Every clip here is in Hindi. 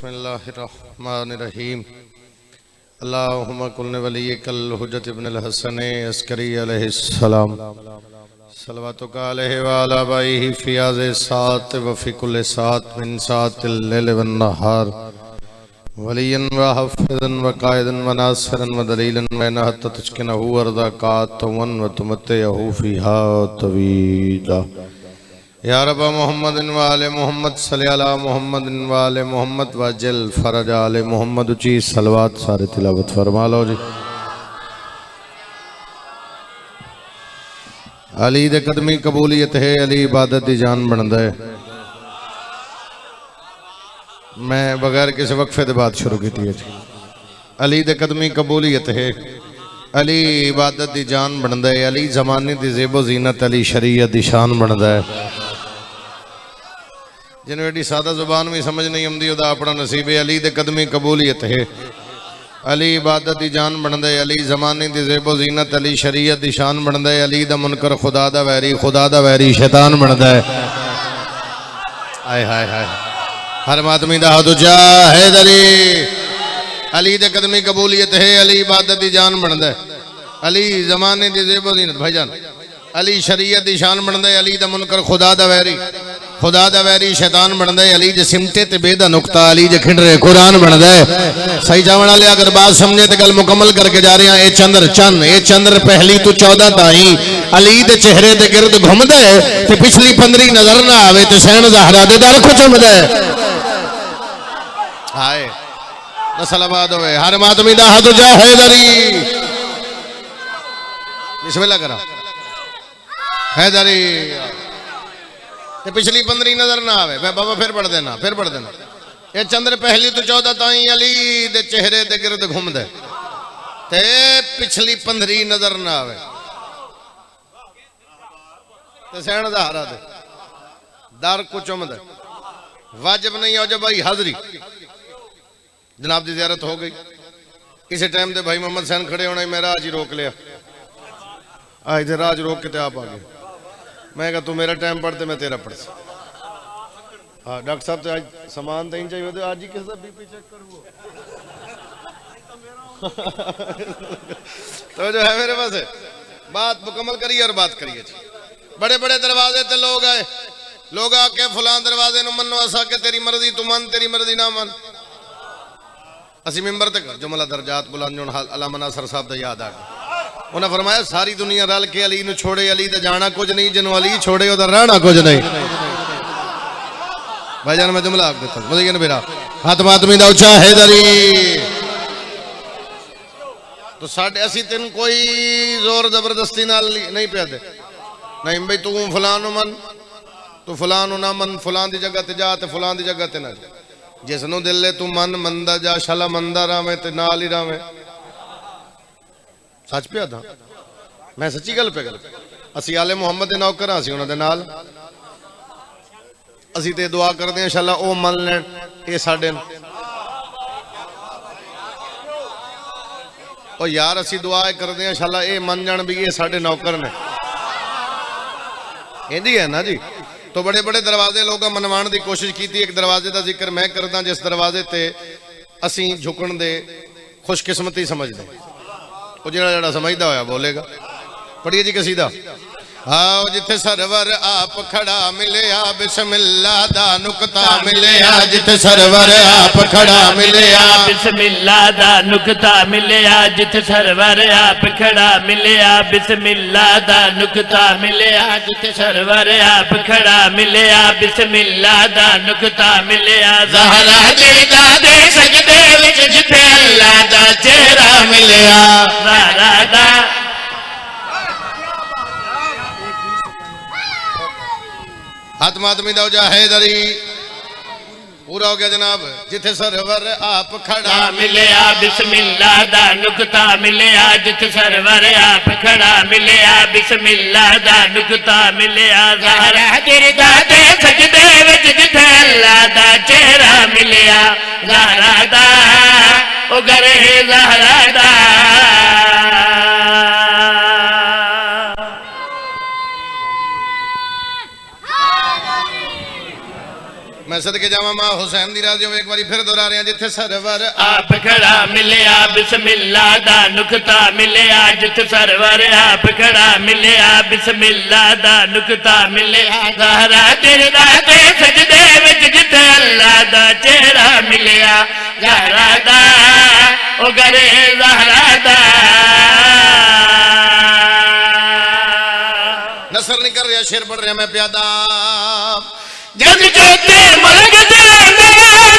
बिस्मिल्लाहिर्रहमानिर्रहीम। अल्लाहुम्मा कुल्ल वलिय्यकल हुज्जत इब्नुल हसन अस्करी अलैहिस्सलाम सल्लल्लाहु अलैहि व अला आलिहि फियाज़ सात व फी कुल्लि सात मिन सातिल लैल वन नहार वलियन व हफ़िज़न व क़ाइदन व नासिरन व दलीलन व नहत तस्किनहु अर्ज़क़ातवन व तुमत्तिहु फ़ीहा तवीला। या रब मोहम्मद व आले मोहम्मद सल्लि अला मोहम्मद व आले मोहम्मद वजल फरज आले मोहम्मद उची सलवात सारे तिलावत फरमा लो जी। अली दे कदमी कबूलियत है, अली इबादत दी जान बनदा है। मैं बगैर किसी वक्फे दे बात शुरू की थी। अली दे कदमी कबूलियत है, अली इबादत दी जान बनदा है। अली जमाने दी ज़ेबो ज़ीनत, अली शरीयत दी शान बनदा है। जिन्हें एडी सादा जुबान में समझ नहीं आती उदा अपना नसीब है। अली दे कदमी कबूलियत है, अली इबादत दी जान बनदा है। अली जमाने दी ज़ेबो ज़ीनत, अली शरीयत दी शान बनदा है। अली दा मुनकर खुदा दा वैरी शैतान बनदा है। हाय हाय हाय हर मातमी दा हद उचा हैदरी। अली दे कदमी कबूलियत है, अली इबादत दी जान बनदा है। अली जमाने दी ज़ेबो ज़ीनत भाईजान, अली शरीयत दी शान बनदा है। अली दा मुनकर खुदा दा वैरी शैतान बनदा है। अली जे सिमते ते बेदा नुक्ता, अली जे खिंडरे कुरान बनदा है। सही जावण वाले अगर बात समझे तो गल मुकम्मल करके जा रहे हैं। ए चंद्र पहली तो 14 ताई अली दे चेहरे दे गिरद घुमदा है ते पिछली 15 नजर ना आवे ते सैन ज़हरा दे दर खुचमदा है। हाय सलावत होवे हर मातमी दा हद जा हैदरी। बिस्मिल्लाह करा हैदरी ते पिछली 15 नजर ना आवे। बाबा फिर पढ़ देना ये चंद्र पहली तो 14 ताई अली दे चेहरे दे गिरद घूमदे ते पिछली 15 नजर ना आवे ते सैन ज़हरा दे दर कुचमदे। वाजिब नहीं हो जब भाई हाजरी जनाब की ज़ियारत हो गई। किसी टाइम दे भाई मोहम्मद सैन खड़े होना, मैं राज ही रोक लिया। आज इधर राज रोक के ते आप आ गए। मैं कहा तू मेरा टाइम पढ़ते मैं तेरा पढ़। हाँ डॉक्टर साहब तो आज सामान तो चाहिए होते आज ही किस बीपी चेक करूँ तो जो है मेरे पास है। बात मुकम्मल करिए और बात करिए। बड़े बड़े दरवाजे ते लोग आए, लोग आके फलां दरवाजे नु मनो असा के तेरी मर्जी तू मन, तेरी मर्जी ना मन। असी मिंबर तक जुमला दर्जात बुलंद अल्लामा नासर साहब दा याद आ गया। उन्हें फरमाया सारी दुनिया रल के अली नू छोड़े, अली ते जाना कुछ नहीं, जिन्हों अली छोड़े उधर रहना कुछ नहीं। भाईजान मैं जुमला आख देता हूं मेरा हाथ मातमी दा उचा हैदरी। तो साढ़े असी तेन कोई जोर जबरदस्ती नाल नहीं पिया दे नहीं भाई तू फलां मन, तू फलां ना मन, फलां दी जगह ते जा ते फलां दी जगह ते ना जा। जिसनों दिल ले तू मन मंदा जा शाला मंदा रावे ते नाल ही रावे। सच पिया था मैं सच्ची गल पे गल। असी आले मुहम्मद दे नौकर हां, असी उन्हां दे नाल असी ते दुआ करदे हां इंशाअल्लाह ओ मन लैण ए साडे। ओ यार असी दुआ करदे हां इंशाअल्लाह ए मन जाण भी ए साडे नौकर ने। इंदी है ना जी। तो बड़े बड़े दरवाजे लोग मनवाण की कोशिश की। एक दरवाजे का जिक्र मैं करदा जिस दरवाजे ते असी झुकण दे खुशकिस्मती समझते। वो जड़ा समझदा होया बोलेगा। पढ़िए जी कसीदा। आओ जिथे सरवर आप खड़ा मिलिया बिस्मिल्लाह दा नुकता मिलिया। जिथे सरवर आप खड़ा मिलिया बिस्मिल्लाह दा नुकता मिलिया। जिथे सरवर आप खड़ा मिलिया बिस्मिल्लाह दा नुकता मिलिया। जिथे सरवर आप खड़ा मिलिया बिस्मिल्लाह दा नुकता मिलिया। ज़हरा दिलदा दे सजदे विच जिथे अल्लाह दा चेहरा मिलिया। ज़हरा दा हाथ मातमी दा उजा हैदरी। पूरा हो गया जनाब। जिथे सरवर आप खड़ा मिलिया बिस्मिल्लाह दा नुकता मिलिया। जिथे सरवर आप खड़ा मिलिया बिस्मिल्लाह दा नुकता मिलिया। ज़हरा गिरदा दे सजदे विच जिथे अल्लाह दा चेहरा मिलिया। ज़हरा दा उगर है ज़हरा दा। मैं सदके जावा मां हुसैन दी राज़ी होवे एक बारी फिर दोहरा रहे हैं जिथे सरवर आप खड़ा मिलिया बिस्मिल्लाह दा नुकता मिलिया जिथे सरवर आप खड़ा मिलिया बिस्मिल्लाह दा नुकता मिलिया ज़हरा तेरे दे सजदे विच जिथे अल्लाह दा चेहरा मिलिया ज़हरा दा ओ गरे ज़हरा दा नसर नहीं कर रहा शेर पढ़ रहा मैं प्यादा जग जोते मुल्क चलाना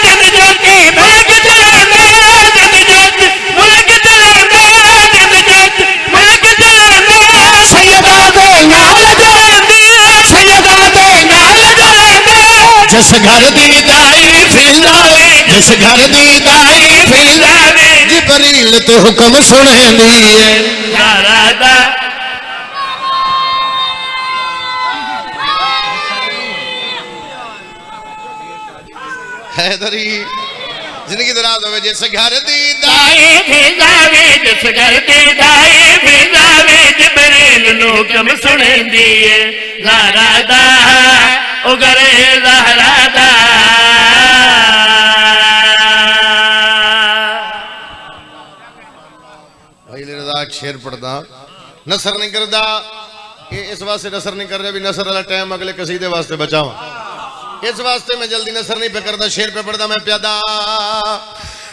जग जोते मुल्क चलाना जग जोते मुल्क चलाना जग जोते मुल्क चलाना सैयदा दे नाल जलाना सैयदा दे नाल जलाना जिस घर दी दाई फिरलावे जिस घर दी दाई फिरलावे जिबरील तो हुक्म सुनेंदी है ज़हरा दा हैदरी जिंदगी दराज होवे जिस घर दी दाई फिरलावे जिस घर दी दाई फिरलावे जिबरील नु हुक्म सुनेंदी है ज़हरा दा ओ गरे ज़हरा दा भाई रज़ाक शेर पढ़दा नसर नहीं करदा ये इस वास्ते नसर नहीं कर रहा भी नसर वाला टाइम अगले कसीदे वास्ते बचावा इस वास्ते मैं जल्दी नसर नहीं पे करता शेर पे पढ़दा मैं प्यादा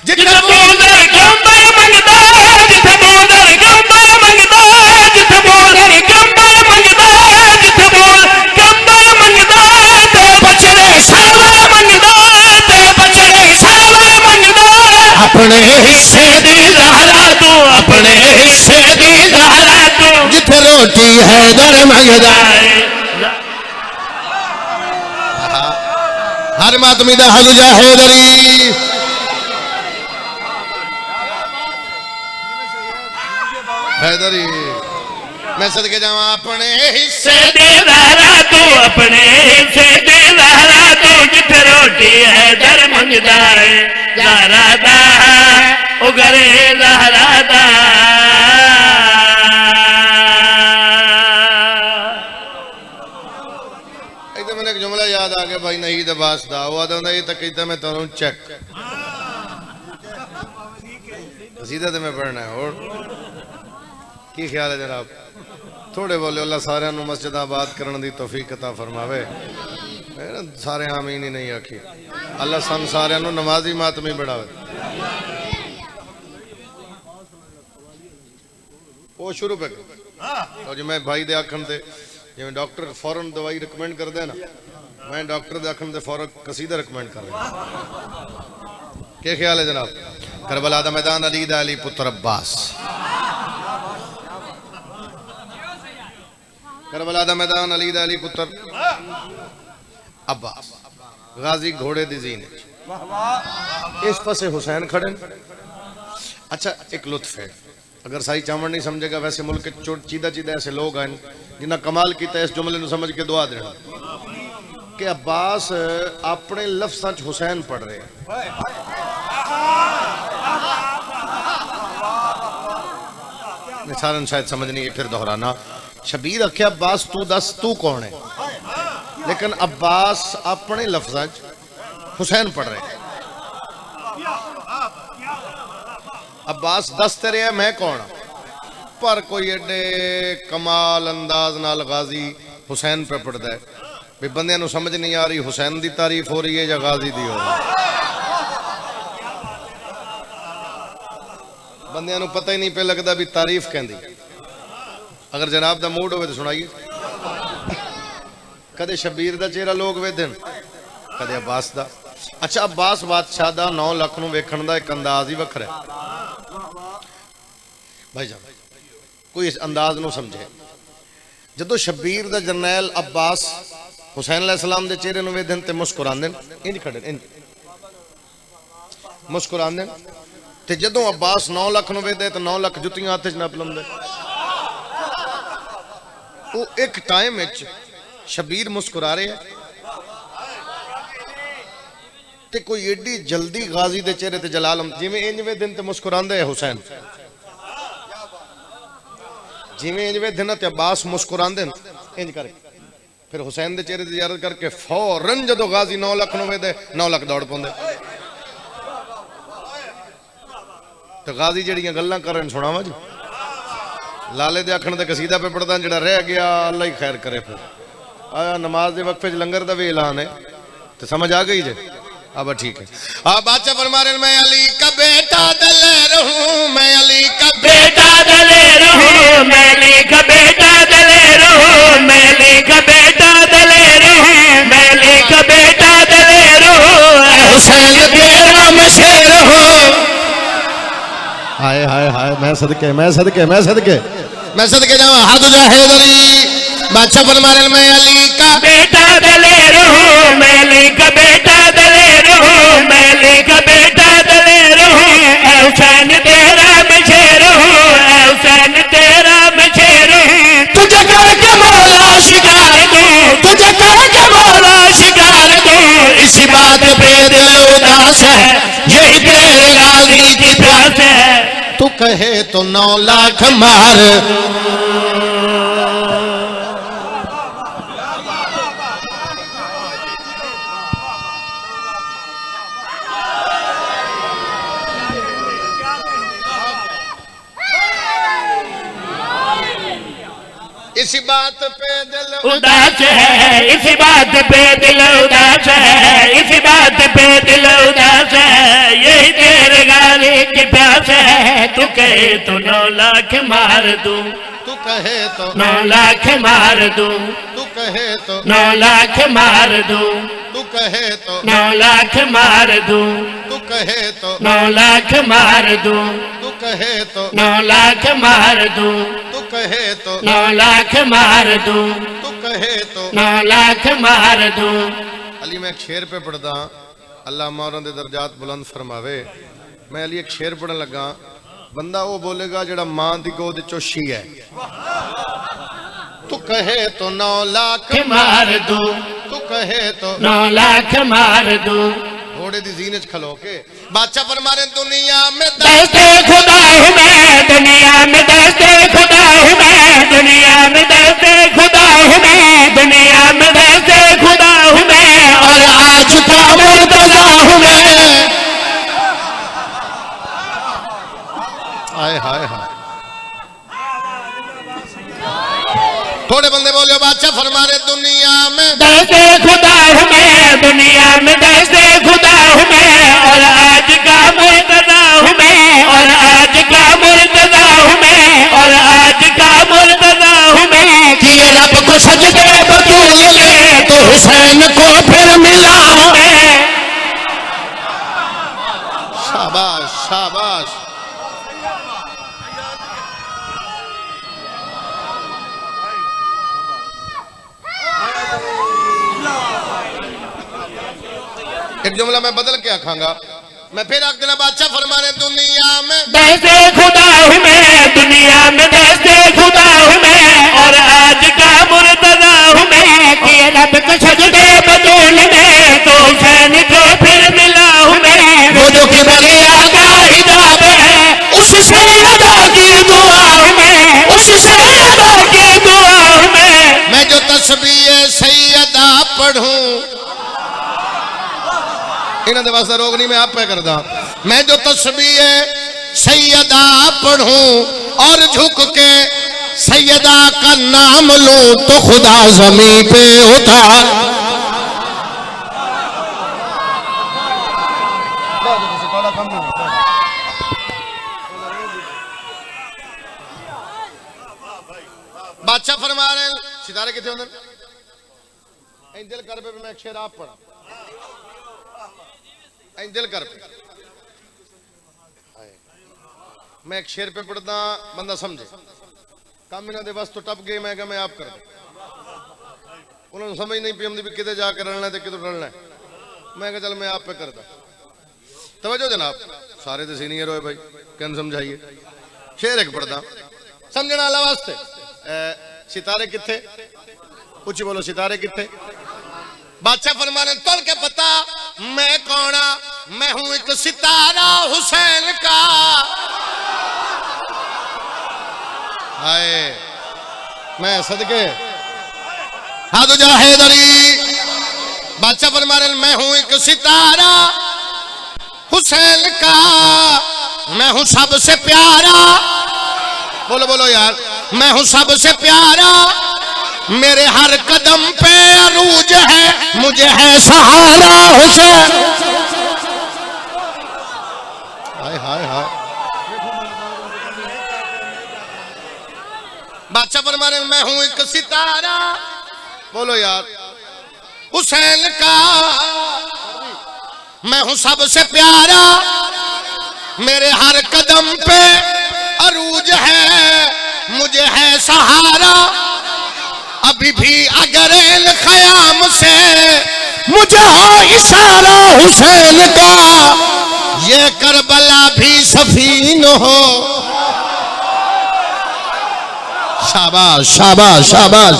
जिथे बोलर गंबा मंगदा जिथे बोलर गंबा मंगदा जिथे बोलर गंबा मंगदा जिथे बोल गंबा मंगदा ते बचड़े सावा मंगदा ते बचड़े सावा मंगदा अपने हिस्से दी ज़हरा तू अपने हिस्से दी ज़हरा तू जिथे रोटी है दर मंगदा हर मातमी दा हल जा हैदरी हैदरी मैं सदके जावा अपने हिस्से हिस्से दे ज़हरा तू अपने हिस्से दे ज़हरा तू जिथे रोटी है दर मंगदा है ज़हरा दा ओ गरे ज़हरा दा इधर मैंने एक जुमला याद आ गया भाई नहीं दबास दा वो आदा ये तक कहता मैं तुहानू चेक सीधा तो मैं पढ़ना है और की ख्याल है जनाब थोड़े बोले अल्लाह सारे मस्जिद आबाद करने की तौफीक अता फरमावे सारे आमीन ही नहीं आखी अल्लाह सन सारे नमाजी मातमी बढ़ावे वो शुरू पे और जो मैं भाई दे आखन ते जिवें डॉक्टर फौरन दवाई रिकमेंड कर दे ना मैं डॉक्टर दे आखन ते फौरन कसीदा रिकमेंड कर रहा क्या ख्याल है जनाब करबला दा मैदान अली दा अली पुत्र अब्बास करबला दा मैदान अली दा अली पुत्र अब्बास गाजी घोड़े दी जीन इस पासे हुसैन खड़े अच्छा एक लुत्फ है अगर साई चावड़ नहीं समझेगा वैसे मुल्क चीदा चीदा ऐसे लोग हैं जिन्हें कमाल किया इस जुमले समझ के दुआ देना कि अब्बास अपने लफ्ज़ां च हुसैन पढ़ रहे हैं सारन शायद समझ नहीं फिर दोहराना शबीर आख्या अब्बास तू दस तू कौन है लेकिन अब्बास अपने लफ्ज़ां च हुसैन पढ़ रहे हैं अब्बास दस तेरे है मैं कौन पर कोई एडे कमाल अंदाज नाल गाजी हुसैन पे पढ़ता है भी बंदे नूं समझ नहीं आ रही हुसैन दी तारीफ हो रही है या गाजी दी हो रही है बंदे नूं पता ही नहीं पे लगता भी तारीफ कहंदी अगर जनाब दा मूड होवे तो सुनाइए कदे शबीर दा चेहरा लोग वेखन कदे अब्बास दा अच्छा अब्बास बादशाह दा 9 लाख नूं वेखण दा एक अंदाज ही वखरा है भाई जान कोई इस अंदाज नूं समझे जदों शबीर दा जरनैल अब्बास हुसैन अलैहिस्सलाम दे चेहरे नूं वेखन ते मुस्कुरांदे इंज खड़े इंज मुस्कुरांदे ते जदों अब्बास 9 लाख नूं वेखदे ते 9 लाख जुत्तियां हाथ च नप लंदे वो एक टाइम विच शबीर मुस्कुरा रहे ते कोई एडी जल्दी गाजी दे चेहरे ते जलाल जिवें इंजवे दिन ते मुस्कुरांदे हुसैन जिवें इंजवे दिन ते अब्बास मुस्कुरांदे इंज करके फिर हुसैन के चेहरे की जियारत करके फौरन जो गाजी 9 लाख नु वेदे 9 लाख दौड़ पाते। तो गाजी जड़ियां गल्लां करन सुनावा जी। लाले दे आखण ते कसीदा पे पढ़दा जड़ा रह गया अल्लाह ही खैर करे। फिर आया नमाज के वक्फे लंगर का भी ऐलान है तो समझ आ गई जे। अब ठीक है। बादशाह फरमा रहे मैं अली का बेटा दलेर हूँ, मैं अली का बेटा दलेर हूँ, मैं अली का बेटा दलेर हूँ, मैं अली का बेटा दलेर हूँ, मैं अली का बेटा दलेर हूँ, हुसैन तेरा मशेर हूँ। हाय हाय हाय मैं सदके मैं सदके मैं सदके मैं सदके जावा हद जाहिद अली। बादशाह फरमा रहे मैं अली का बेटा दलेर हूँ, मैं अली का बेटा दलेर हूँ, मैं अली का बेटा दलेर हूँ, हुसैन तेरा मशेर हूँ, हुसैन तेरा मशेर हूँ। तुझे करके मौला शिकार दूँ, तुझे करके मौला शिकार दूँ, इसी बात पे दिल उदास है, यही तेरे गाली की प्यास है। तू कहे तो 9 लाख मार। इसी बात पे दिल उदास है, इसी बात पे दिल उदास है, इसी बात पे दिल उदास है, यही तेरे गाली की प्यास है। तू कहे तो 9 लाख मार दूं, तू कहे तो 9 लाख मार दूं, तू कहे तो 9 लाख मार दूं, तू कहे तो 9 लाख मार दूं, तू कहे तो 9 लाख मार दूं, तू कहे तो 9 लाख मार दूं, तू कहे तो 9 लाख मार दूं, तू कहे तो 9 लाख मार दूं। अली मैं एक शेर पे पढ़दा, अल्लाह मौलाना दे दर्जात बुलंद फरमावे। मैं अली एक शेर पढ़न लगा, बंदा वो बोलेगा जड़ा मां दी गोद चोशी है। तू कहे तो 9 लाख मार दूं, तू कहे तो 9 लाख मार दूं। घोड़े दी जीन च खलो के बादशाह फरमा रहे दुनिया में दस्ते खुदा हूँ मैं, दुनिया में दस्ते खुदा हूँ मैं, दुनिया में दस्ते खुदा हूँ मैं, दुनिया में दस्ते खुदा हूँ मैं, और आज का मुर्तज़ा हूँ मैं। हाय हाय हाय। थोड़े बंदे बोले बादशाह फरमा रहे दुनिया में दस्ते खुदा हूँ मैं, दुनिया में दस्ते खुदा हूँ मैं, और आज का मुर्तज़ा हूँ मैं, और आज का मुर्तज़ा हूँ मैं, और आज का मुर्तज़ा हूँ मैं। किए रब को सजदे बतूल में, तो हुसैन को फिर मिला हूँ मैं। शाबाश शाबाश। एक जुमला मैं बदल के आखांगा, मैं फिर आख देना बादशाह फरमा रहे दुनिया में दस्ते खुदा हूँ मैं, दुनिया में दस्ते खुदा हूँ मैं, और आज का मुर्तज़ा हूँ मैं। किए रब को सजदे बतूल में, तो हुसैन को फिर मिला हूँ मैं। वो जो कि बगिया का हिजाब है, उस सैयदा की दुआ हूँ मैं, उस सैयदा की दुआ हूँ मैं जो तस्बीह सैयदा पढ़ूं, इन्हां दे वास्ते रोग नहीं मैं आप पे करदा। मैं जो तस्बीह सैयदा पढ़ूं और झुक के सैयदा का नाम लूं, तो खुदा ज़मीं पे उतार। बादशाह फरमा रहे हैं सितारे कितने होंगे दिल कर पे मैं एक शेर आप पढ़ा दिल कर पे मैं एक शेर पे पढ़ता बंदा समझे काम इन्हों के बस तो टप गए मैं आप कर दे उन्होंने समझ नहीं पी आती भी कितने जाकर रलना है कितों रलना है। मैं चल मैं आप पे करता तवज्जो जनाब सारे तो सीनियर हो भाई कहन समझाइए शेर एक पढ़ता समझने वाला वास्ते सितारे किथे कुछ बोलो सितारे किथे। बादशाह फरमाने तोल के पता मैं कौना मैं हूं एक सितारा हुसैन का। हाय मैं सदके हाँ तो जा हैदरी बादशाह फरमा रहे मैं हूं एक सितारा हुसैन का, मैं हूं सबसे प्यारा। बोलो बोलो यार, मैं हूं सबसे प्यारा, मेरे हर कदम पे अरूज है, मुझे है सहारा हुसैन। हाय हाय हाय। बादशाह फरमा रहे मैं हूं एक सितारा, बोलो यार, हुसैन का, मैं हूं सबसे प्यारा, मेरे हर कदम पे अरूज है, मुझे है सहारा। अभी भी अगर इन ख़याम से मुझे हो इशारा हुसैन का, ये करबला भी सफीन हो। शाबाश शाबाश शाबाश।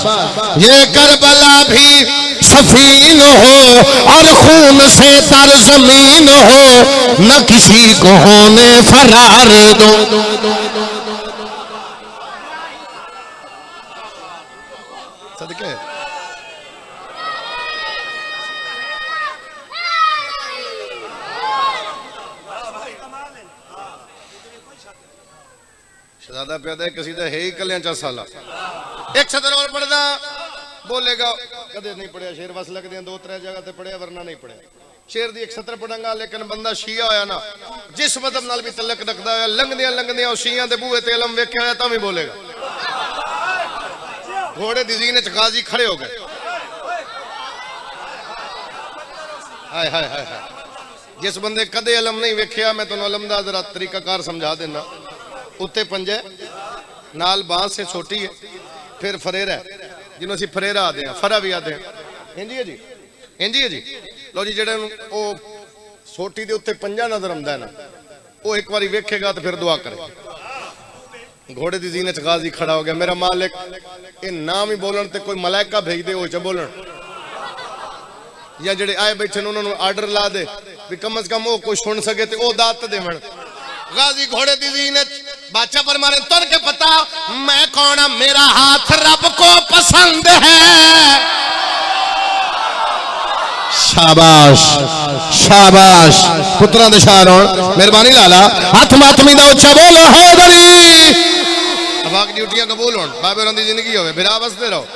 ये करबला भी सफीन हो और खून से तर जमीन हो, न किसी को होने फरार दो। सदके शहजादा प्यादा कसीदा है ही कल्याण चा साला। एक सदर और पढ़दा बोलेगा, कदे नहीं पढ़िया शेर बस लगदे दो त्रै जगह ते पढ़िया वरना नहीं पढ़िया। शेर दी एक सतर पढ़ांगा, लेकिन बंदा शिया होया ना, जिस मदद नाल भी तलक रखदा है, लंघदियां लंघदियां शिया दे बूहे ते इलम वेख्या होया तां भी बोलेगा। घोड़े दी जीन च गाजी खड़े हो गए। हाय हाय हाय हाय। जिस बंदे कदे इलम नहीं वेख्या, मैं तुहानू इलम दा जरा तरीकाकार समझा देना। उत्ते पंजे नाल बांस से छोटी है, फिर फरेरा है जिन्हों असीं फरेरा आते हैं, फरा भी आते हैं। इंजी है जी, इंजी है जी। लो जी, जेड़े ओ सोटी दे उत्ते पंजा नजर आंदा है ना, वो एक बारी वेखेगा तो फिर दुआ करे। घोड़े दी जीने च गाजी खड़ा हो गया, मेरा मालिक ये नाम ही बोलन ते कोई मलाइका भेज दे, वो च बोलन, या जेड़े आए बैठे उन्होंने आर्डर ला दे भी कम से कम वो कोई सुन सके ते ओ दात देवन। गाजी घोड़े दी जीने बादशाह पर मारे तुर के पता मैं कौन, मेरा हाथ रब को पसंद है। शाबाश शाबाश। पुत्रा दे शार होण मेहरबानी लाला, हाथ मातमी दा उच्चा बोलो हैदरी। अब आग ड्यूटियां कबूल होण, बाबे होरां दी जिंदगी होवे, बिरा बसदे रहो।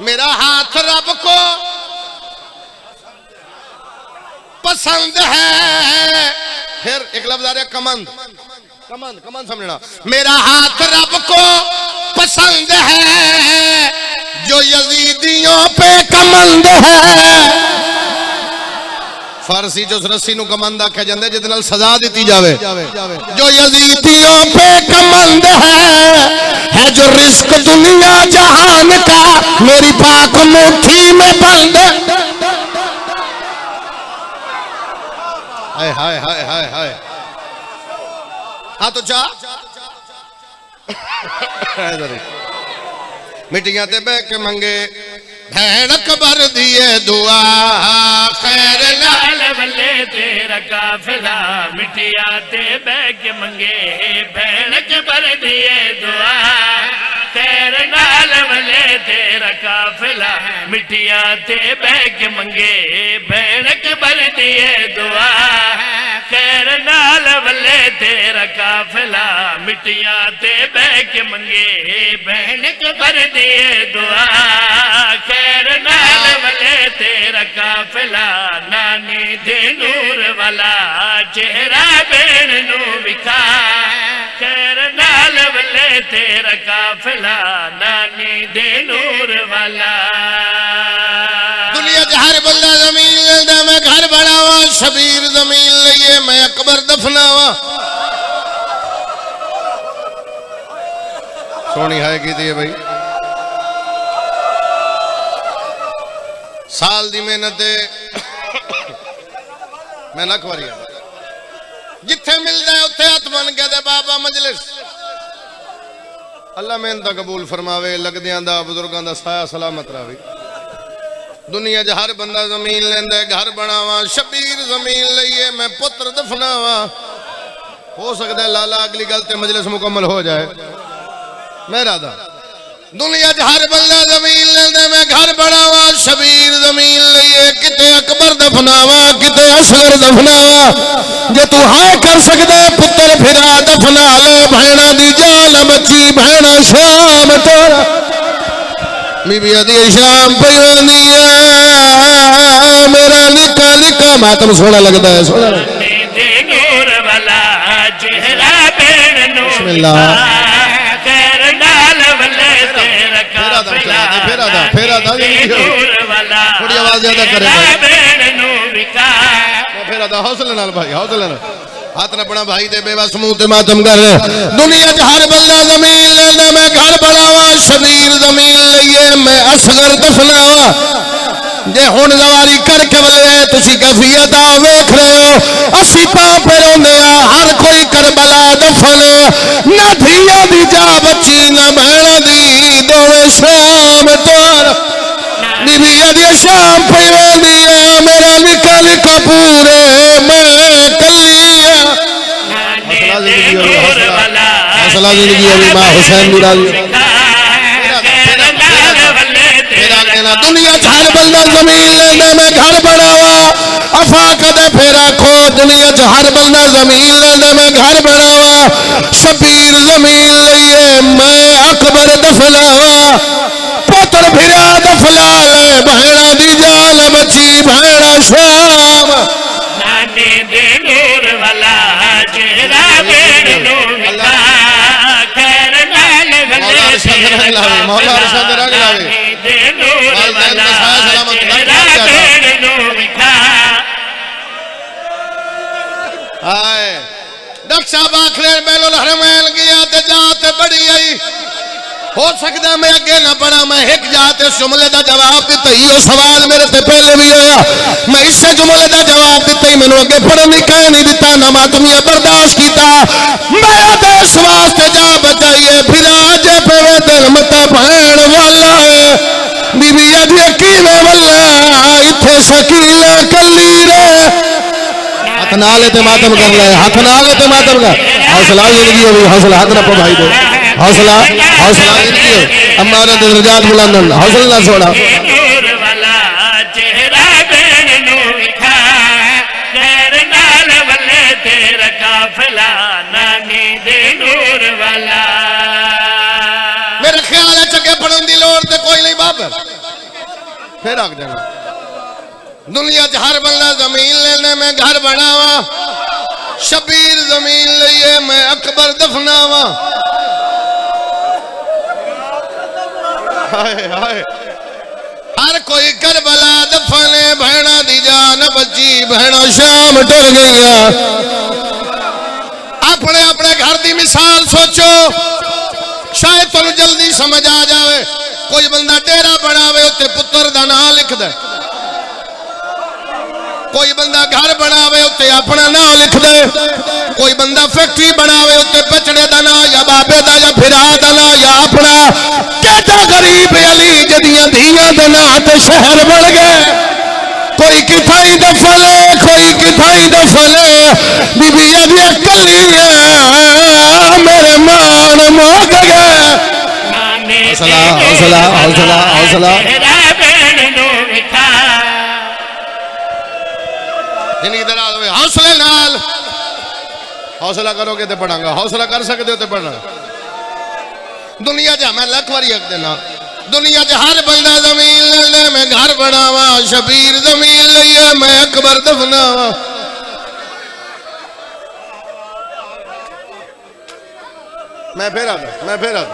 मेरा हाथ रब को पसंद है। फिर एक लफ्ज आ रहा कमंद, कमंद कमंद समझना। मेरा हाथ रब को पसंद है, जो यजीदियों पे कमंद है। फारसी जो रस्सी नू कमंद आख्या जांदा, जिहदे नाल सजा दी जावे। जो यजीदियों पे कमंद है जो रिस्क दुनिया जहान का, मेरी पाक मुट्ठी में बंद। हाय हाय हाय हाय हाय। हाँ तो जा मिटियां ते बह के मंगे भैन कबर दिए दुआ, खैर नाल वल्ले तेरा काफिला, मिटियां ते बह के मंगे भैन कबर दिए दुआ, खैर नाल वल्ले तेरा काफिला, मिटियां ते बह के मंगे भैन कबर दिए दुआ, खैर नाल वल्ले तेरा काफिला, मिटियां ते बह के मंगे बहन कबर दिए दुआ, खैर नाल वल्ले तेरा काफिला, नानी दे नूर वाला चेहरा बेन नू विखा, खैर नाल वल्ले तेरा काफिला, नानी दे नूर वाला। दुनिया च हर बंदा जमीन लेंदा, मैं घर बनावा, शबीर जमीन लइए मैं अकबर दफनावा। सोनी है की थी भाई, साल दी मेहनत मैं ना खवारी जिथे मिलता है उत्थे हथ बन गया ते बाबा मजलिस। अल्लाह मेहनत कबूल फरमावे, लगदियां दा बुजुर्गां दा साया सलामत रहे। दुनिया च हर बंदा जमीन लेंदा, घर बनावा, शबीर जमीन लइए मैं पुत्र दफनावा। हो सकता है लाला अगली गल ते मजलिस मुकम्मल हो जाए। मेरा दा दुनिया च हर बंदा जमीन लेंदे मैं घर बनावा शबीर जमीन लईए किते अकबर दफनावा किते असगर दफनावा जे तू हाय कर सकदा पुत्र फिरा दफना ले भैणा दी जान बची भैणा शाम तोरा बीबी आदि शाम पईवानी मेरा निका निका मातम सोना लगदा है सोना नूर वाला चेहरा बेन नूर बिस्मिल्लाह खैर डाल वले तेरा काफिला फेरा दा नूर वाला थोड़ी आवाज ज्यादा करे बेन नूर का फेरा दा हौसले नाल भाई हौसले नाल हाथ न अपना भाई दे बेबस मुंह ते मातम कर दुनिया च हर बंदा जमीन लेंदा मैं घर बनावा शबीर जमीन लईए मैं असगर दफनावा जे हुन जवारी करके वले तुसी कैफियत आ वेख रहे हो असी पां फेरोंदे आ हर कोई करबला दफन ना धिया दी जा बची ना भैणा दी दोवे शाम तोर बीबी आदि शाम पईवेंदी है मेरा निका निका पूरे मैं कलिया हौसला जिंदगी अभी मां हुसैन मुरादी दुनिया च हर बंदा जमीन लेंदे मैं घर बनावा अफा कदे फेरा खो दुनिया च हर बंदा जमीन लेंदे मैं घर बनावा शबीर जमीन लईए मैं अकबर दफनावा पुत्र फिरा दफला ले भैणा दी जान बची भैणा शाम नाने दे नूर वाला चेहरा बेन नूर का खैर डाल वले तेरा मौला अरशद रंग लावे दे नूर वाला चेहरा बेन नूर का हाय डॉक्टर साहब आखिर बैलुल हरमैन गया ते जाते बड़ी आई हो सकता मैं अगे ना पढ़ा मैं एक जाते इस जुमले का जवाब दिता ही वो सवाल मेरे ते पहले भी आया मैं इस जुमले का जवाब दिता ही मैंने अगे पढ़न की कह नहीं दिता ना मातमिया बर्दाश्त किया मेरा तो इस वास्ते जा बचाइए फिर आज पेवे दिल मता भैन वाला है बीबी अजे कीवे वाला इथे शकीला कली रे हाथ ना लेते मातम कर ले हाथ ना लेते मातम कर हौसला जिंदगी अभी हौसला हाथ ना पा भाई दो हौसला हौसला जिंदगी हमारे दर्जात बुलंद हौसला ना छोड़ा नूर वाला चेहरा बेन नूर का खैर डाल वले तेरा काफिला नानी दे नूर वाला मेरे ख्याल है चके पढ़न दी लोड़ ते कोई नहीं बाबर फिर आग जाना दुनिया च हर बंदा जमीन लेने में घर बनावा शबीर जमीन लईए मैं अकबर दफनावा हाय हाय हर कोई करबला दफने भैणा दी जान बची भैणा शाम टुर गईया अपने अपने घर दी मिसाल सोचो शायद तुम जल्दी समझ आ जाए कोई बंदा डेरा बनावे उत्ते पुत्र दा नाम लिख दे कोई बंदा घर बनावे उत्ते अपना नाम लिख दे कोई बंदा फैक्ट्री बनावे उत्ते बचड़े दा नाम या बाबे दा या फिरा दा नाम या अपना केटा गरीब अली जदियां धीयां दे नाम ते शहर बन गए कोई किथाई दफले कोई किथाई दफले बीबी अजी कलिया मेरे मान मोक गए हौसला हौसला हौसला हौसला जिंदगी दराज होवे हौसले नाल हौसला करोगे तो पढ़ांगा हौसला कर सकते हो तो पढ़ना दुनिया च मैं लख बारी हक देना दुनिया च हर बंदा जमीन लेने मैं घर बनावा शबीर जमीन लईए मैं अकबर दफनावा मैं फिर आ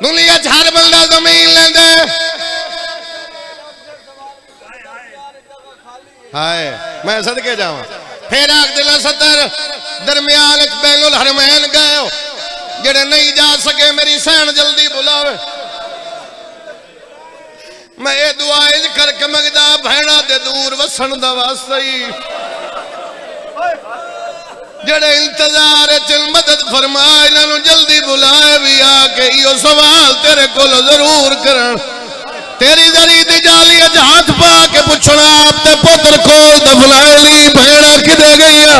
दुनिया च हर बंदा जमीन लेंदे हाय मैं सदके जावा फिर आख दिला 70 दरमियान एक बैलुल हरमैन गए जेड़े नहीं जा सके मेरी सैन जल्दी बुलावे मैं ये दुआ इंज करके मंगदा भैणा ते दूर वसन दा वास्ता ही जेड़े इंतजार च मदद फरमाए इन्हां जल्दी बुलाए भी आके इहो सवाल तेरे कोल जरूर करन तेरी जरी दी जाली अज हाथ पा के पुछना आप ते पुत्र कोल दफनाली भैणा किदे गईया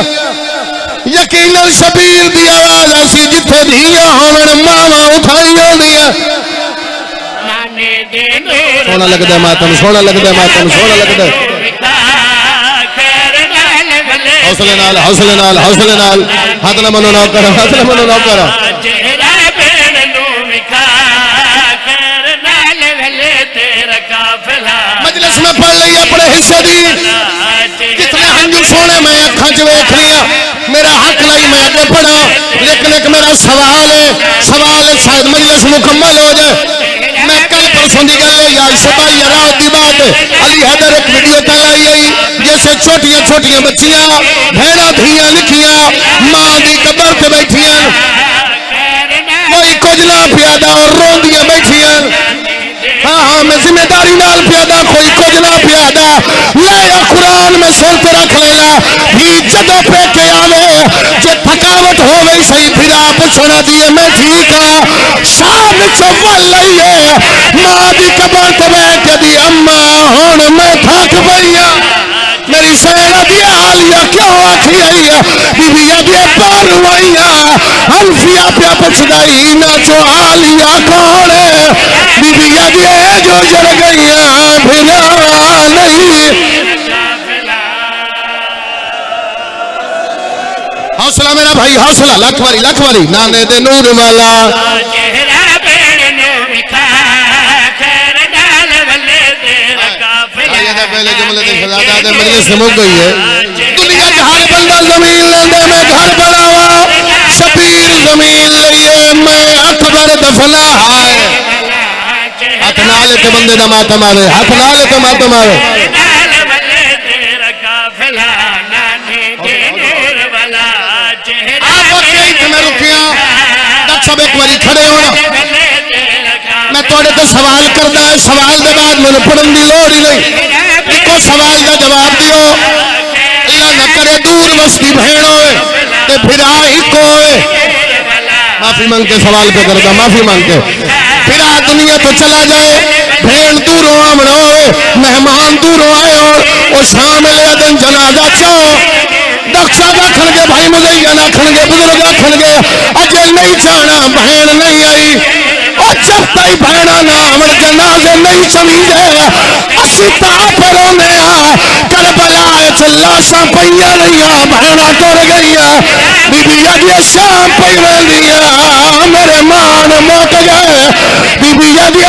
यकीनन शबीर दी आवाज आसी जिथे धीया होवन मावा उठाई होंदियां सोना लगता मातम, सोना लगता मातम, सोना लगता। हौसले नाल, हौसले नाल, हौसले नाल, हाथ न मनो ना करो, हाथ न मनो ना करो। मजलिस में पढ़ ली अपने हिस्से दी, कितने हंजू सोने मैं अखा च वेख लिया, मेरा हक नहीं मैं अगे पढ़ा, लेकिन एक मेरा सवाल है शायद मजलिस मुकम्मल हो जाए। मैं कल परसों की गल है यार, 27 रात की बात, अली हैदर एक वीडियो तय आई गई जैसे छोटिया छोटिया बच्चियां भेड़ा धियां लिखिया मां की कबर से बैठिया, कोई कुजला प्यादा और रोंदिया बैठिया। हाँ हाँ मैं जिम्मेदारी नाल प्यादा, कोई कुजला प्यादा ले कुरान में सुनते रख लेना भी जदों पेके आवे जे थकावट हो गई सही फिरा पुछना दिए मैं ठीक हाँ, शाम चौवल लईए मां की कबर ते बैठ दी अम्मा हुण मैं थक पईया, मेरी सैन दिया आलिया क्यों आखी आई बीबी अगे पारू आईया, अल्फिया पिया पुछदा ना चो आलिया कौन है, बीबी अगे जो जल गईया फिरा नहीं। हौसला मेरा भाई हौसला, लख वाली नाने दे नूर वाला पहले जुमले से सजादा दे मजलिस मुक गई है। दुनिया के हर बंदा जमीन लेंदे मैं घर बनावा, शबीर जमीन लईए मैं अकबर दफना हाय। हाथ नाले ते बंदे दा मातम आवे, हाथ नाले ते मातम आवे। मैं रुकिया डॉक्टर साहब एक बारी खड़े होना, मैं थोड़े तो सवाल करता है, सवाल के बाद मैंने पढ़ने की लोड़ ही नहीं, एको सवाल का जवाब दियो। अल्लाह न करे दूर बस्ती भेड़ होवे ते फिरा इको होवे, माफी मांग के सवाल पे करता, माफी मांग के फिरा दुनिया तो चला जाए, भेड़ दूरों आमना होवे, मेहमान दूरों आए हो, शाम आया दिन जनाजा चाहो, डॉक्टर साहब आखणगे भाई मुजैयन आखणगे बुजुर्ग आखणगे अजे नहीं जाना बहन नहीं आई, और जब तक बहना ना आवन जनाजे नहीं चलींदे असी तां परोने करबला लाशा पईया रहिया बहना टुर गईया, बीबी अगे शाम पई वेंदिया मेरे मान मुक गए, बीबी अगे